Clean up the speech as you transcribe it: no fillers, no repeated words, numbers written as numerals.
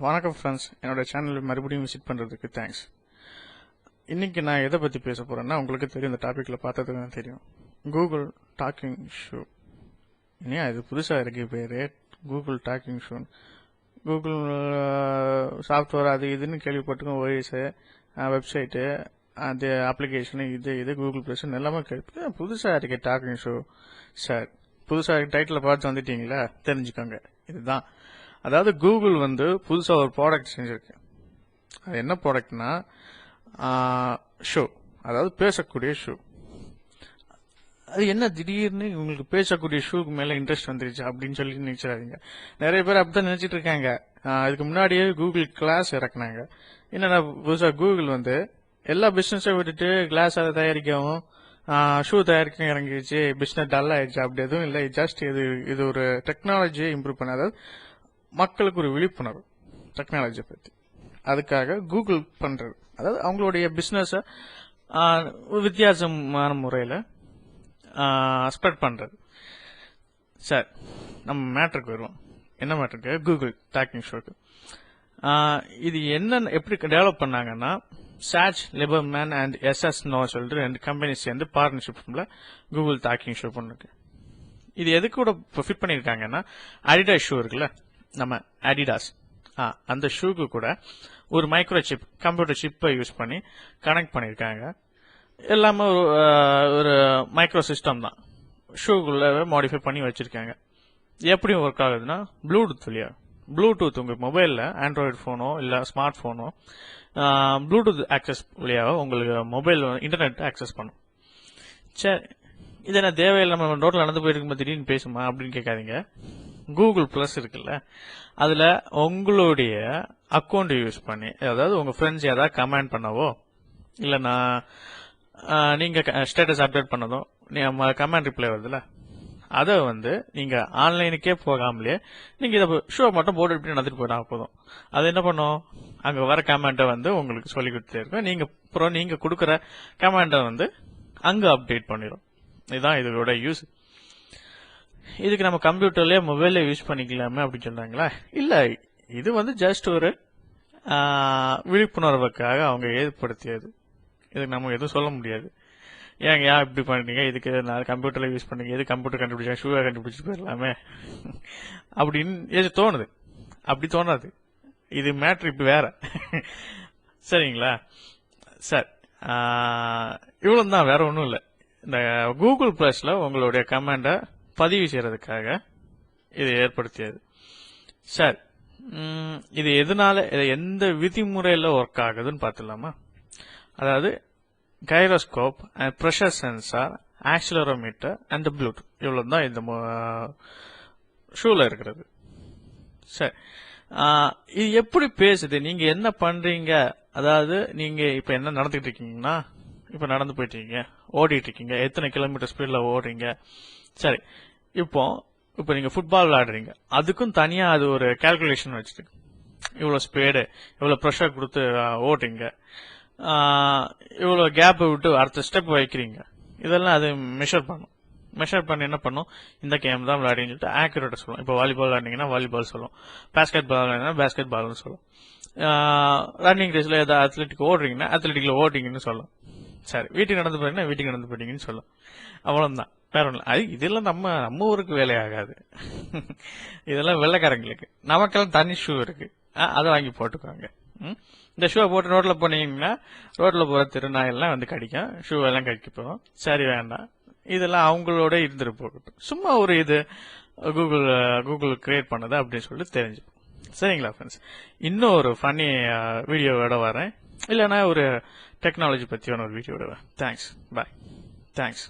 வணக்கம் ஃப்ரெண்ட்ஸ், என்னோட சேனல் மறுபடியும் விசிட் பண்ணுறதுக்கு தேங்க்ஸ். இன்றைக்கி நான் எதை பற்றி பேச போகிறேன்னா, உங்களுக்கு தெரியும், இந்த டாப்பிக்கில் பார்த்ததுக்கு தான் தெரியும். Google talking shoe. ஏன் இது புதுசாக இருக்குது பேர், Google talking shoe. Google software அது இதுன்னு கேள்விப்பட்டிருக்கோம். ஓஎஸ் வெப்சைட்டு, அது அப்ளிகேஷனு, இது கூகுள் ப்ளஸ் எல்லாமே கேள்வி. புதுசாக இருக்கு டாக்கிங் ஷூ. சார், புதுசாக டைட்டில் பார்த்து வந்துட்டீங்களா? தெரிஞ்சுக்கோங்க. இதுதான், அதாவது கூகுள் புதுசாக ஒரு ப்ராடக்ட் செஞ்சிருக்கு. அது என்ன ப்ராடக்ட்னா ஷூ, அதாவது பேசக்கூடிய ஷூ. அது என்ன திடீர்னு உங்களுக்கு பேசக்கூடிய ஷூக்கு மேலே இன்ட்ரெஸ்ட் வந்துருச்சு அப்படின்னு சொல்லி நினைச்சிடாதீங்க. நிறைய பேர் அப்படித்தான் நினைச்சிட்டு இருக்காங்க. இதுக்கு முன்னாடியே கூகுள் கிளாஸ் இறக்குனாங்க. என்னன்னா, புதுசாக கூகுள் எல்லா பிஸ்னஸை விட்டுட்டு கிளாஸ் அதை தயாரிக்கவும் ஷூ தயாரிக்கவும் இறங்கிடுச்சு. பிஸ்னஸ் டல் ஆயிடுச்சு. அப்படி எதுவும் இல்லை. ஜஸ்ட் இது ஒரு டெக்னாலஜியை இம்ப்ரூவ் பண்ண, அதாவது மக்களுக்கு ஒரு விழிப்புணர்வு டெக்னாலஜியை பற்றி. அதுக்காக கூகுள் பண்றது, அதாவது அவங்களுடைய பிஸ்னஸை வித்தியாசமான முறையில் ஸ்ப்ரெட் பண்றது. சார், நம்ம மேட்ருக்கு வருவோம். என்ன மேட்ருக்கு? கூகுள் டாக்கிங் ஷோக்கு. இது எப்படி டெவலப் பண்ணாங்கன்னா, சாச் லிபர்மேன் அண்ட் எஸ்எஸ்னோ சொல்லிட்டு 2 கம்பெனிஸ் சேர்ந்து பார்ட்னர்ஷிப்ல கூகுள் டாக்கிங் ஷோ பண்ணிருக்கு. இது எதுக்கு கூட ஃபிட் பண்ணியிருக்காங்கன்னா, அடிடாஸ் ஷூ இருக்குல்ல, நம்ம அடிடாஸ், அந்த ஷூக்கு கூட ஒரு மைக்ரோ சிப், கம்ப்யூட்டர் சிப்பை யூஸ் பண்ணி கனெக்ட் பண்ணியிருக்காங்க. எல்லாமே ஒரு மைக்ரோ சிஸ்டம் தான். ஷூக்குள்ளவே மாடிஃபை பண்ணி வச்சிருக்காங்க. எப்படி ஒர்க் ஆகுதுன்னா, ப்ளூடூத் வழியா. ப்ளூடூத் உங்க மொபைலில் ஆண்ட்ராய்டு ஃபோனோ இல்லை ஸ்மார்ட் ஃபோனோ ப்ளூடூத் ஆக்சஸ் வழியாக உங்களுக்கு மொபைல் இன்டர்நெட் ஆக்சஸ் பண்ணும். சரி, இது என்ன தேவையில்லை, நம்ம ரோட்டில் நடந்து போயிருக்கும்போது திடீர்னு பேசுமா அப்படின்னு கேட்காதீங்க. கூகுள் பிளஸ் இருக்குல்ல, அதில் உங்களுடைய அக்கௌண்ட் யூஸ் பண்ணி, அதாவது உங்கள் ஃப்ரெண்ட்ஸ் ஏதாவது கமெண்ட் பண்ணவோ இல்லைன்னா நீங்கள் ஸ்டேட்டஸ் அப்டேட் பண்ணதோ கமெண்ட் ரிப்ளை வருதுல்ல, அதை நீங்கள் ஆன்லைனுக்கே போகாமலே நீங்கள் இதை ஷோ மட்டும் போட்டு இப்படி நடத்திட்டு போயிட்டா போதும். அது என்ன பண்ணும், அங்கே வர கமெண்ட்டை உங்களுக்கு சொல்லி கொடுத்துட்டே இருக்கும். நீங்கள் கொடுக்குற கமெண்ட்டை அங்கே அப்டேட் பண்ணிடும். இதுதான் இதோட யூஸ். இதுக்கு நம்ம கம்ப்யூட்டர்லயே மொபைல்ல யூஸ் பண்ணிக்கலாமே அப்படின்னு சொல்றாங்களா? இல்ல, இது ஜஸ்ட் ஒரு விழிப்புணர்வுக்காக அவங்க ஏற்படுத்தியது. இதுக்கு நம்ம எதுவும் சொல்ல முடியாது. ஏங்க இப்படி பண்ணீங்க, இதுக்கு நான் கம்ப்யூட்டர்ல யூஸ் பண்ணீங்க, எது கம்ப்யூட்டர் கண்டுபிடிச்சா ஷூவை கண்டுபிடிச்சிட்டு போயிடலாமே அப்படின்னு எது தோணுது. அப்படி தோணாது. இது மேட்ரு இப்ப வேற. சரிங்களா சார்? இவ்வளவு தான், வேற ஒன்றும் இல்லை. இந்த கூகுள் பிளஸ்ல உங்களுடைய கமெண்டை பதிவு செய்யறதுக்காக இது ஏற்படுத்தியது. சார், இது எதனால, எந்த விதிமுறையில் ஒர்க் ஆகுதுன்னு பார்த்துலாமா? அதாவது gyroscope, pressure sensor, accelerometer and Bluetooth, இவ்வளவு தான் இந்த ஷூல இருக்கிறது. சார், இது எப்படி பேசுது, நீங்க என்ன பண்றீங்க? அதாவது நீங்க இப்ப என்ன நடந்துட்டு இருக்கீங்கன்னா, இப்ப நடந்து போயிட்டு இருக்கீங்க, ஓடிட்டு இருக்கீங்க, எத்தனை கிலோமீட்டர் ஸ்பீட்ல ஓடுறீங்க. சரி, இப்போ நீங்க ஃபுட்பால் விளையாடுறீங்க, அதுக்கும் தனியா அது ஒரு கால்குலேஷன் வச்சுட்டு, இவ்வளவு ஸ்பீடு, இவ்வளவு ப்ரெஷர் கொடுத்து ஓடுறீங்க, இவ்வளவு கேப் விட்டு அடுத்த ஸ்டெப் வைக்கிறீங்க, இதெல்லாம் அது மெஷர் பண்ணும். மெஷர் பண்ணி என்ன பண்ணும், இந்த கேம் தான் விளையாடின்னு சொல்லிட்டு ஆக்யூரேட்டா சொல்லும். இப்போ வாலிபால் விளையாடிங்கன்னா வாலிபால் சொல்லும், பேஸ்கெட் பால் விளையாடினா பேஸ்கெட் பால்னு சொல்லும். ரன்னிங் ரேஸ்ல ஏதாவது அத்லெட்டிக் ஓடுறீங்கன்னா அத்லெட்டிக்ல ஓடுறீங்கன்னு சொல்லும். சரி, வீட்டுக்கு நடந்து போறீங்கன்னா வீட்டுக்கு நடந்து போயிட்டீங்கன்னு சொல்லும். அவ்வளவுதான், வேற ஒண்ணு. அது இதெல்லாம் நம்ம ஊருக்கு வேலையாகாது. இதெல்லாம் வெள்ளைக்காரங்களுக்கு. நமக்கெல்லாம் தனி ஷூ இருக்கு, அதை வாங்கி போட்டுக்கோங்க. இந்த ஷூவை போட்டு ரோட்ல போனீங்கன்னா ரோட்ல போற திருநாயெல்லாம் கடிக்கும், ஷூ எல்லாம் கடிக்க போகும். சரி, வேண்டாம், இதெல்லாம் அவங்களோட இருந்துட்டு போகட்டும். சும்மா ஒரு இது கூகுள் கிரியேட் பண்ணது அப்படின்னு சொல்லிட்டு தெரிஞ்சுப்போம். சரிங்களா ஃப்ரெண்ட்ஸ்? இன்னும் ஒரு ஃபன்னி வீடியோவோட வரேன், இல்லைன்னா ஒரு டெக்னாலஜி பற்றியான ஒரு வீடியோட வரேன். தேங்க்ஸ், பாய். தேங்க்ஸ்.